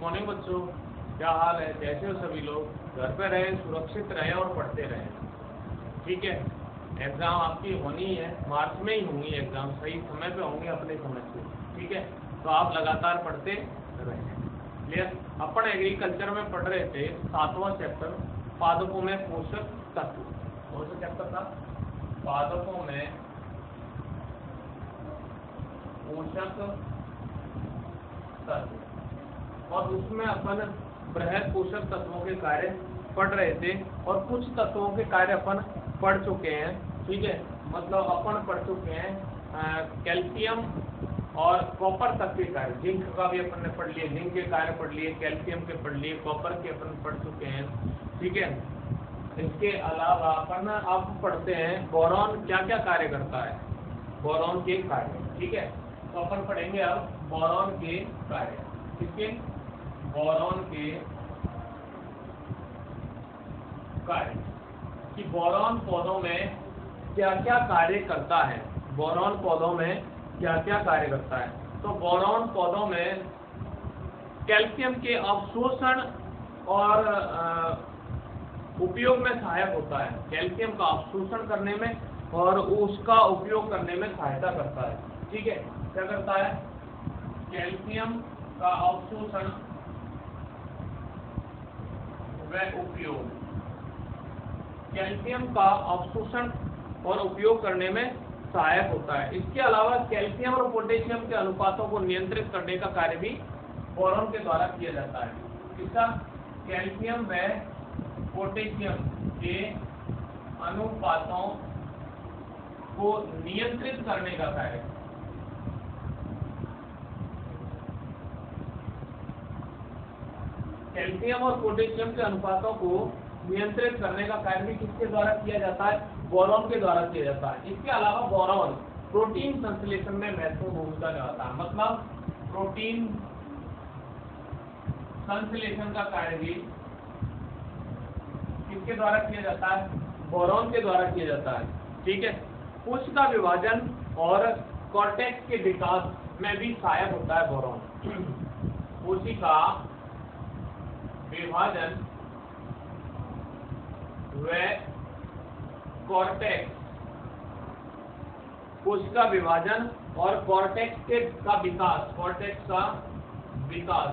Morning बच्चों, क्या हाल है, कैसे हो सभी लोग। घर पे रहे, सुरक्षित रहे और पढ़ते रहे, ठीक है। एग्ज़ाम आपकी होनी है, मार्च में ही होंगी एग्ज़ाम, सही समय पे होंगे अपने समय से, ठीक है। तो आप लगातार पढ़ते रहें, क्लियर। अपन एग्रीकल्चर में पढ़ रहे थे 7वां चैप्टर पादपों में पोषक तत्व। कौन सा चैप्टर था? पादपों में पोषक तत्व। और उसमें अपन बृहद पोषक तत्वों के कार्य पढ़ रहे थे और कुछ तत्वों के कार्य अपन पढ़ चुके हैं, ठीक है। मतलब अपन पढ़ चुके हैं कैल्शियम और कॉपर तक के कार्य। जिंक का भी अपन ने पढ़ लिया, जिंक के कार्य पढ़ लिए, कैल्शियम के पढ़ लिए, कॉपर के अपन पढ़ चुके हैं, ठीक है। इसके अलावा अपन अब पढ़ते हैं बोरॉन क्या क्या कार्य करता है, बोरॉन के कार्य, ठीक है। तो अपन पढ़ेंगे अब बोरॉन के कार्य, किसके? बोरॉन के कार्य, कि बोरॉन पौधों में क्या क्या कार्य करता है, बोरॉन पौधों में क्या क्या कार्य करता है। तो बोरॉन पौधों में कैल्शियम के अवशोषण और उपयोग में सहायक होता है। कैल्शियम का अवशोषण करने में और उसका उपयोग करने में सहायता करता है, ठीक है। क्या करता है? कैल्शियम का अवशोषण व उपयोग, कैल्शियम का अवशोषण और उपयोग करने में सहायक होता है। इसके अलावा कैल्शियम और पोटेशियम के अनुपातों को नियंत्रित करने का कार्य भी बोरॉन के द्वारा किया जाता है। इसका कैल्शियम व पोटेशियम के अनुपातों को नियंत्रित करने का कार्य, कैल्शियम और पोटेशियम के अनुपातों को नियंत्रित करने का कार्य भी किसके द्वारा किया जाता है? बोरॉन के द्वारा किया जाता है। इसके अलावा बोरॉन प्रोटीन संश्लेषण में महत्वपूर्ण भूमिका निभाता है। मतलब प्रोटीन संश्लेषण का कार्य भी किसके द्वारा किया जाता है? बोरॉन के द्वारा किया जाता है, ठीक है। कोशिका विभाजन और कॉर्टेक्स के विकास में भी सहायक होता है बोरॉन। कोशिका विभाजन व कॉर्टेक्स, कोशिका विभाजन और कॉर्टेक्स का विकास, कॉर्टेक्स का विकास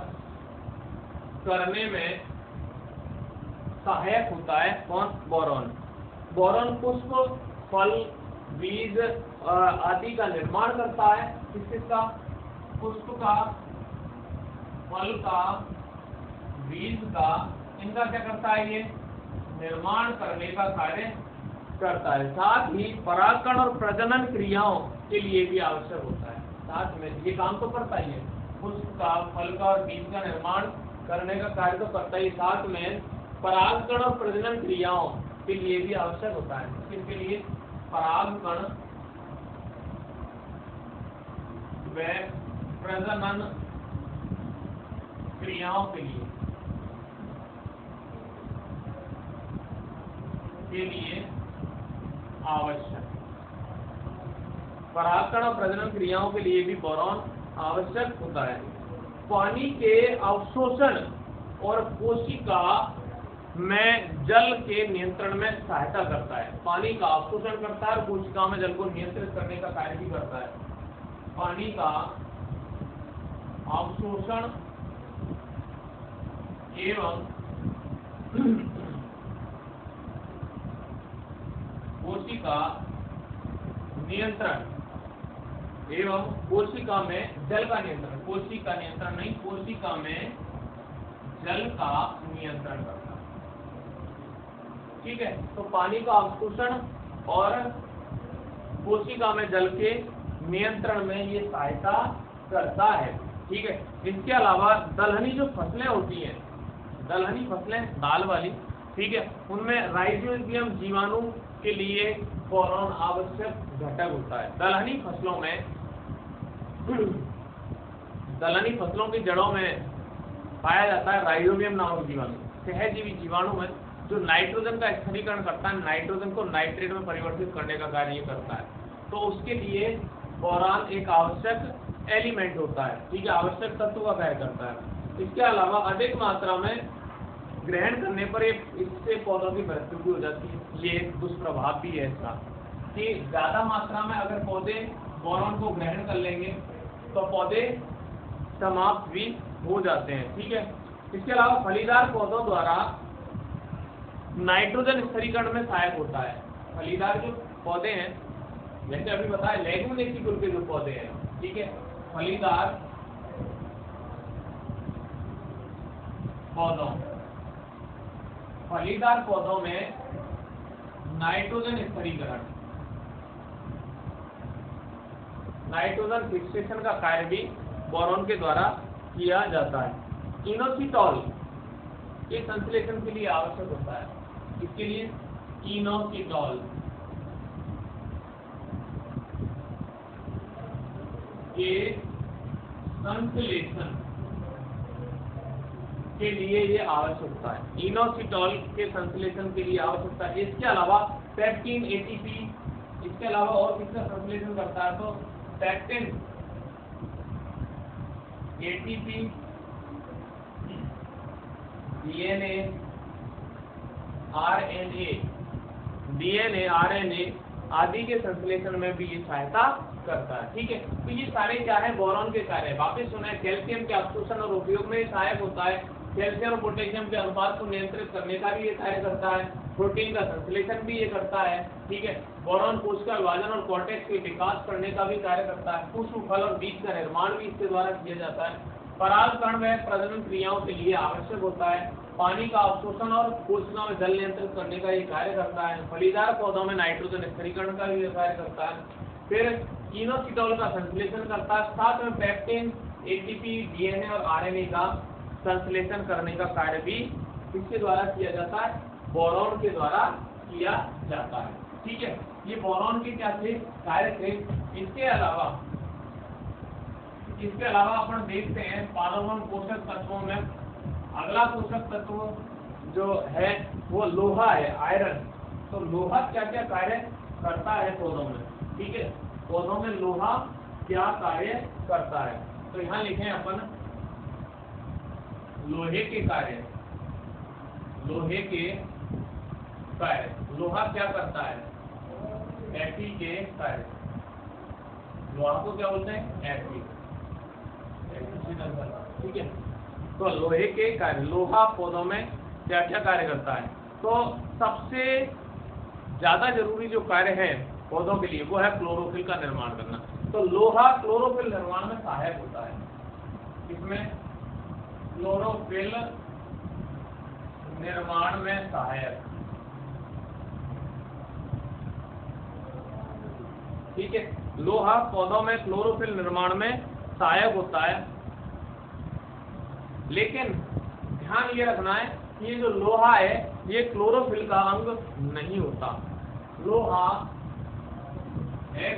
करने में सहायक होता है कौन? बोरॉन। बोरॉन पुष्प, फल, बीज आदि का निर्माण करता है। किसका? पुष्प का, फल का, बीज का, इनका क्या करता है? ये निर्माण करने का कार्य करता है। साथ ही परागकण और प्रजनन क्रियाओं के लिए भी आवश्यक होता है। साथ में ये काम तो करता ही है, पुष्प का, फल का और बीज का निर्माण करने का कार्य तो करता ही, साथ में परागकण और प्रजनन क्रियाओं के लिए भी आवश्यक होता है। किसके लिए? परागकण व प्रजनन क्रियाओं के लिए आवश्यक, परागकण और प्रजनन क्रियाओं के लिए भी बोरॉन आवश्यक होता है। पानी के अवशोषण और कोशिका में जल के नियंत्रण में सहायता करता है। पानी का अवशोषण करता है और कोशिका में जल को नियंत्रित करने का कार्य भी करता है। पानी का अवशोषण एवं कोशिका नियंत्रण एवं कोशिका में जल का नियंत्रण, कोशिका नियंत्रण नहीं, कोशिका में जल का नियंत्रण करता है, ठीक है। तो पानी का अवशोषण और कोशिका में जल के नियंत्रण में ये सहायता करता है, ठीक है। इसके अलावा दलहनी जो फसलें होती हैं, दलहनी फसलें दाल वाली, ठीक है, उनमें राइजोबियम जीवाणु के लिए बोरॉन आवश्यक घटक होता है। दलहनी फसलों की जड़ों में पाया जाता है राइजोबियम नामक जीवाणु, सहजीवी जीवाणु है जो नाइट्रोजन का स्थिरीकरण करता है, नाइट्रोजन को नाइट्रेट में परिवर्तित करने का कार्य ये करता है। तो उसके लिए बोरॉन एक आवश्यक एलिमेंट होता है, ठीक है, आवश्यक तत्व का कार्य करता है। इसके अलावा अधिक मात्रा में ग्रहण करने पर इससे पौधों की मृत्यु भी हो जाती है। ये एक दुष्प्रभाव भी है इसका कि ज्यादा मात्रा में अगर पौधे बोरॉन को ग्रहण कर लेंगे तो पौधे समाप्त भी हो जाते हैं। ठीक है। इसके अलावा फलीदार पौधों द्वारा नाइट्रोजन स्थिरीकरण में सहायक होता है। फलीदार जो पौधे हैं, जैसे अभी बताया लेग्यूमिनेसी कुल के जो पौधे हैं, ठीक है, फलीदार पौधों में नाइट्रोजन स्थिरीकरण, नाइट्रोजन फिक्सेशन का कार्य भी बोरॉन के द्वारा किया जाता है। इनोसिटॉल के संश्लेषण के लिए आवश्यक होता है। इसके लिए इनोसिटॉल के संश्लेषण के लिए ये आवश्यकता है। इनोसिटॉल के संश्लेषण के लिए आवश्यकता है। इसके अलावा पेप्टिन, एटीपी, इसके अलावा और किसका संश्लेषण करता है तो पेप्टिन, एटीपी, डीएनए, आरएनए आदि के संश्लेषण में भी ये सहायता करता है। ठीक है। तो ये सारे क्या है, बोरॉन के कार्य। वापस सुना है, कैल्शियम के अवशोषण और उपयोग में सहायक होता है। कैल्शियम और पोटेशियम के अनुपात को नियंत्रित करने का भी ये कार्य करता है। प्रोटीन का संश्लेषण भी ये करता है। ठीक है। बोरॉन कोशिका विभाजन और कॉर्टेक्स के विकास करने का भी कार्य करता है। पुष्प, फल और बीज का निर्माण भी इसके द्वारा किया जाता है। परागकण में प्रजनन क्रियाओं के लिए आवश्यक होता है। पानी का अवशोषण और कोशिका में जल नियंत्रित करने का ये कार्य करता है। फलीदार पौधों में नाइट्रोजन स्थिरीकरण का भी कार्य करता है। फिर इनोसिटॉल का संश्लेषण करता है। साथ में पेप्टिन, एटीपी, डीएनए और आरएनए का संश्लेषण करने का कार्य भी किसके द्वारा किया जाता है, बोरॉन के द्वारा किया जाता है। ठीक है। ये बोरॉन के क्या थे, कार्य थे। इसके अलावा अपन देखते हैं पारगमन पोषक तत्वों में अगला पोषक तत्व जो है वो लोहा है, आयरन। तो लोहा क्या क्या कार्य करता है पौधों में। ठीक है। पौधों में लोहा क्या कार्य करता है, तो यहाँ लिखें अपन लोहे के कार्य। लोहा क्या करता है, Fe के कार्य। लोहा को क्या बोलते हैं, Fe। ठीक है। तो लोहे के कार्य, लोहा पौधों में क्या क्या कार्य करता है, तो सबसे ज्यादा जरूरी जो कार्य है पौधों के लिए वो है क्लोरोफिल का निर्माण करना। तो लोहा क्लोरोफिल निर्माण में सहायक होता है। इसमें क्लोरोफिल निर्माण में सहायक। ठीक है। लोहा पौधों में क्लोरोफिल निर्माण में सहायक होता है, लेकिन ध्यान ये रखना है कि ये जो लोहा है ये क्लोरोफिल का अंग नहीं होता। लोहा Fe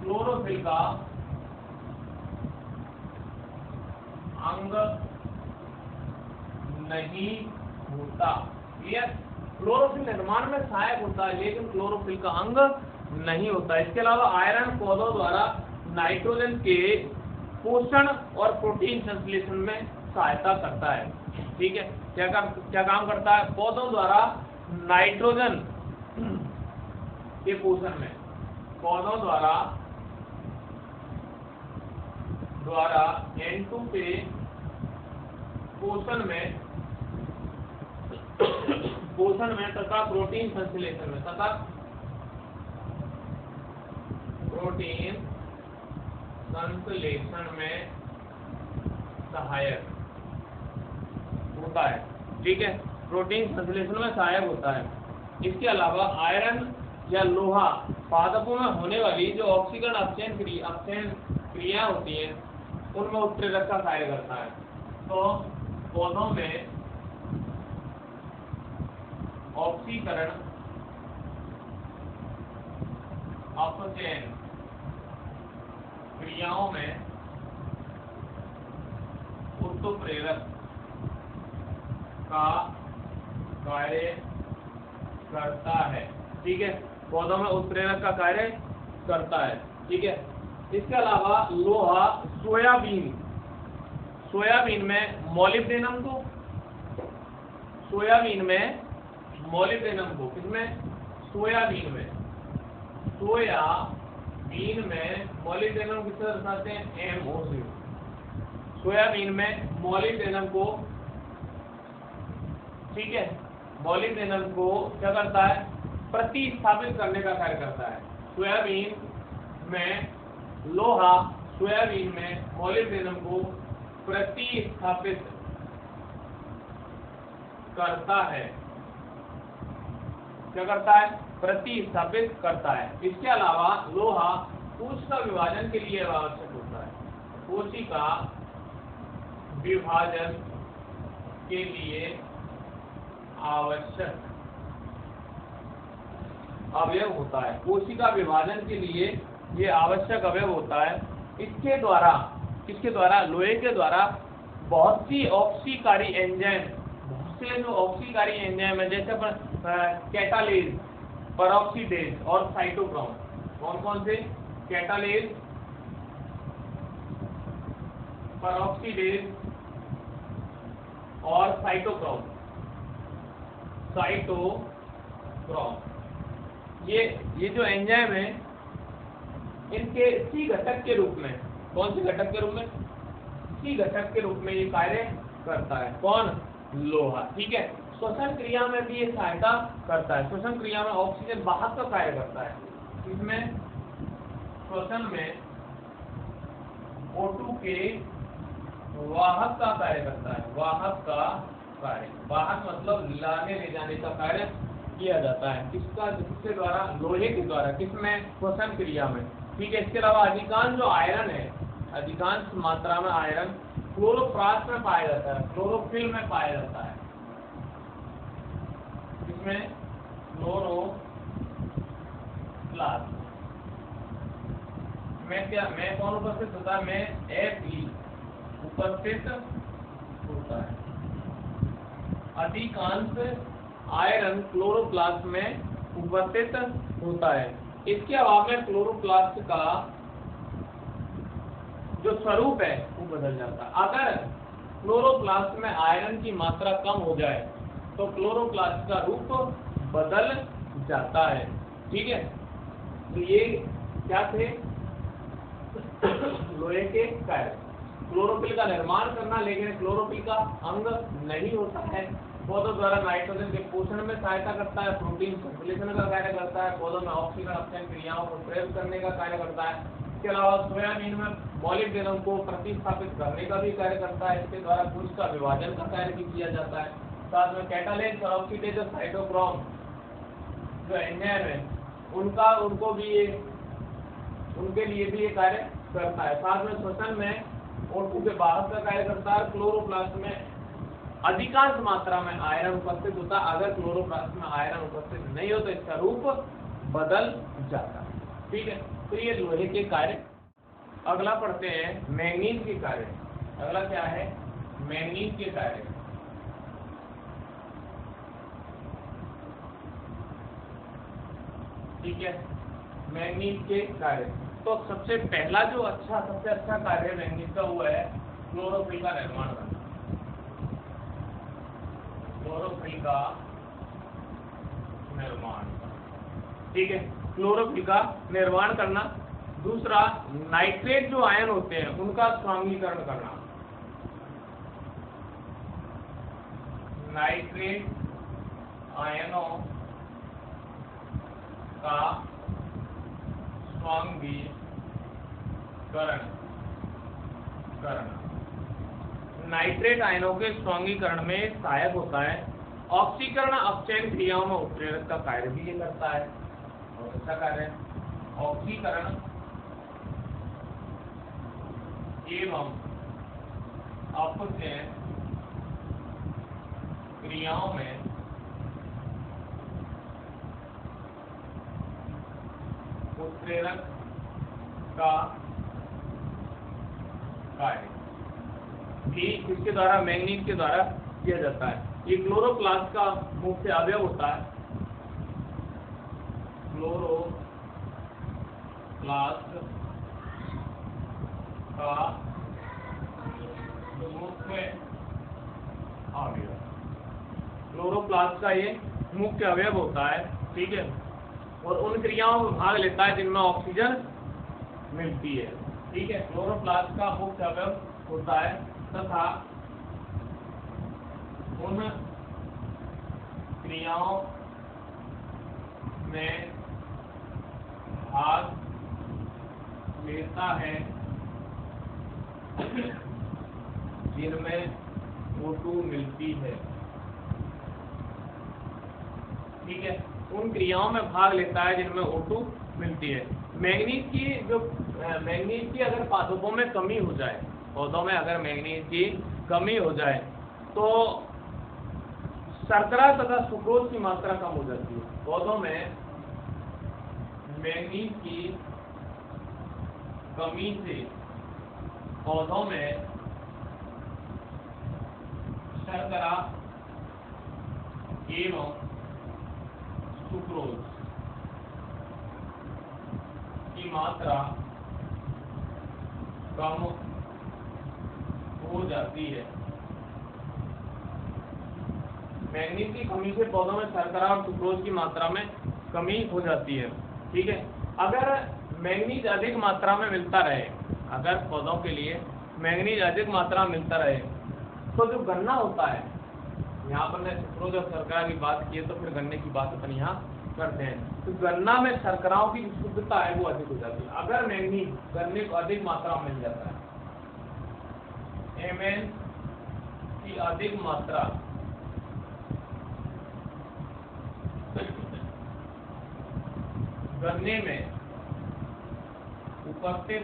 क्लोरोफिल का अंग नहीं होता। क्लियर। क्लोरोफिल निर्माण में सहायक होता है लेकिन क्लोरोफिल का अंग नहीं होता। इसके अलावा आयरन पौधों द्वारा नाइट्रोजन के पोषण और प्रोटीन संश्लेषण में सहायता करता है। ठीक है। क्या काम करता है, पौधों द्वारा नाइट्रोजन के पोषण में, पौधों द्वारा N2 के पोषण में तथा प्रोटीन संश्लेषण में सहायक होता है। ठीक है। प्रोटीन संश्लेषण में सहायक होता है। इसके अलावा आयरन या लोहा पादपों में होने वाली जो ऑक्सीकरण अपचयन क्रिया होती है उनमें उत्प्रेरक का कार्य करता है। तो पौधों में ऑक्सीकरण अपचयन क्रियाओं में उत्प्रेरक का कार्य करता है। ठीक है। पौधों में उत्प्रेरक का कार्य करता है। ठीक है। इसके अलावा लोहा सोयाबीन में मोलिब्डेनम को, सोयाबीन में मोलिब्डेनम को, किसमें, सोयाबीन में, सोयाबीन में मोलिब्डेनम किससे दर्शाते हैं, MO से। सोयाबीन में मोलिब्डेनम को, ठीक है, मोलिब्डेनम को क्या करता है, प्रतिस्थापित करने का कार्य करता है। सोयाबीन में लोहा, सोयाबीन में मोलिब्डेनम को प्रतिस्थापित करता है, क्या करता है, प्रतिस्थापित करता है। इसके अलावा लोहा कोशिका विभाजन के लिए आवश्यक होता है, कोशिका विभाजन के लिए आवश्यक अवयव होता है, कोशिका विभाजन के लिए ये आवश्यक अवयव होता है। इसके द्वारा, किसके द्वारा, लोहे के द्वारा बहुत सी ऑक्सीकारी एंजाइम, बहुत से जो ऑक्सीकारी एंजाइम है, जैसे कैटालेज, परऑक्सीडेज और साइटोक्रोम, कौन कौन से, कैटालेज, परऑक्सीडेज और साइटोक्रोम, साइटोक्रोम, ये जो एंजाइम है, इनके सी घटक के रूप में, कौन से घटक के रूप में, सी घटक के रूप में ये कार्य करता है, कौन, लोहा, ठीक है। श्वसन क्रिया में भी ये सहायता करता है, श्वसन क्रिया में ऑक्सीजन वाहक का कार्य करता है, इसमें श्वसन में O2 के वाहक का कार्य करता है, वाहक का कार्य, वाहक मतलब लाने ले जाने का कार्य किया जाता है, किसका, जिसके द्वारा, लोहे के द्वारा, किसमें, श्वसन क्रिया में, ठीक है। इसके अलावा अधिकांश जो आयरन है, अधिकांश मात्रा में आयरन क्लोरोप्लास्ट में पाया जाता है, क्लोरोफिल में पाया जाता है, इसमें क्लोरोप्लास्ट में क्या, में कौन उपस्थित होता है, में Fe उपस्थित होता है। अधिकांश आयरन क्लोरोप्लास्ट में उपस्थित होता है। इसके अभाव में क्लोरोप्लास्ट का जो स्वरूप है वो बदल जाता है। अगर क्लोरोप्लास्ट में आयरन की मात्रा कम हो जाए तो क्लोरोप्लास्ट का रूप बदल जाता है, ठीक है। तो ये क्या थे, लोहे के कार्य, क्लोरोफिल का निर्माण करना, लेकिन क्लोरोफिल का अंग नहीं होता है। पौधों द्वारा नाइट्रोजन के पोषण में सहायता करता है, प्रोटीन संश्लेषण का कार्य करता है, पौधों में ऑक्सीजन अपचयन क्रियाओं को प्रेरित करने का कार्य करता है। इसके अलावा सोयाबीन में मोलिब्डेनम को प्रतिस्थापित करने का भी कार्य करता है, इसके द्वारा कोशिका विभाजन का कार्य भी किया जाता है। साथ में कैटालेज, परऑक्सीडेज और साइटोक्रोम जो एंजाइम है, उनको भी ये, उनके लिए भी ये कार्य करता है। साथ में श्वसन में O2 के वाहक का कार्य करता है। क्लोरोप्लास्ट में अधिकांश मात्रा में आयरन उपस्थित होता है, अगर क्लोरोप्लास्ट में आयरन उपस्थित नहीं हो तो इसका रूप बदल जाता है, ठीक है। तो ये लोहे के कार्य। अगला पढ़ते हैं मैंगनीज के कार्य। अगला क्या है, मैंगनीज के कार्य। ठीक है, मैंगनीज के कार्य। तो सबसे पहला जो सबसे अच्छा कार्य मैंगनीज का हुआ है क्लोरोफिल का निर्माण करना, क्लोरोफिल का निर्माण, ठीक है, क्लोरोफिल का निर्माण करना। दूसरा, नाइट्रेट जो आयन होते हैं उनका स्वांगीकरण करना, नाइट्रेट आयनों का स्वांगीकरण करना। नाइट्रेट आयनों के स्वांगीकरण में सहायक होता है। ऑक्सीकरण अपचयन क्रियाओं में उत्प्रेरक का कार्य भी ये करता है, बहुत अच्छा कार्य है। ऑक्सीकरण एवं अपचयन क्रियाओं में उत्प्रेरक का कार्य भी इसके द्वारा, मैंगनीज के द्वारा किया जाता है। ये क्लोरोप्लास्ट का मुख्य अवयव होता है। क्लोरोप्लास्ट का मुख्य अवयव, क्लोरोप्लास्ट का ये मुख्य अवयव होता है, ठीक है, और उन क्रियाओं में भाग लेता है जिनमें ऑक्सीजन मिलती है, ठीक है। क्लोरोप्लास्ट का मुख्य अवयव होता है तथा उन क्रियाओं में भाग लेता है जिनमें O2 मिलती है, ठीक है, उन क्रियाओं में भाग लेता है जिनमें O2 मिलती है। मैंगनीज की अगर पादपों में कमी हो जाए, पौधों में अगर मैंगनीज की कमी हो जाए तो शर्करा तथा सुक्रोज की मात्रा कम हो जाती है। पौधों में मैंगनीज की कमी से पौधों में शर्करा एवं सुक्रोज की मात्रा कम हो जाती है। मैंगनीज की कमी से पौधों में शर्करा और सुक्रोज की मात्रा में कमी हो जाती है, ठीक है। अगर मैंगनीज अधिक मात्रा में मिलता रहे, अगर पौधों के लिए मैंगनीज अधिक मात्रा में मिलता रहे तो जो गन्ना होता है, यहाँ पर मैं सुक्रोज और शर्करा की बात की है तो फिर गन्ने की बात अपन यहाँ करते हैं। तो गन्ना में शर्कराओं की शुद्धता है वो अधिक हो जाती है। अगर मैंगनीज गन्ने को अधिक मात्रा में मिल जाता है, Mn की अधिक मात्रा गन्ने में उपस्थित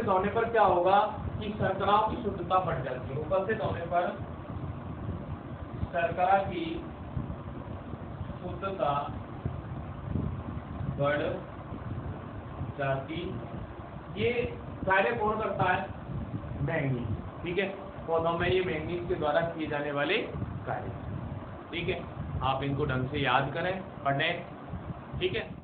होने पर क्या होगा कि शर्कराओं की शुद्धता बढ़ जाती है। उपस्थित होने पर शर्करा की शुद्धता बढ़ जाती। ये कार्य कौन करता है? मैंगनीज, ठीक है। पौधों में ये मैंगनीज के द्वारा किए जाने वाले कार्य, ठीक है। आप इनको ढंग से याद करें, पढ़ें, ठीक है।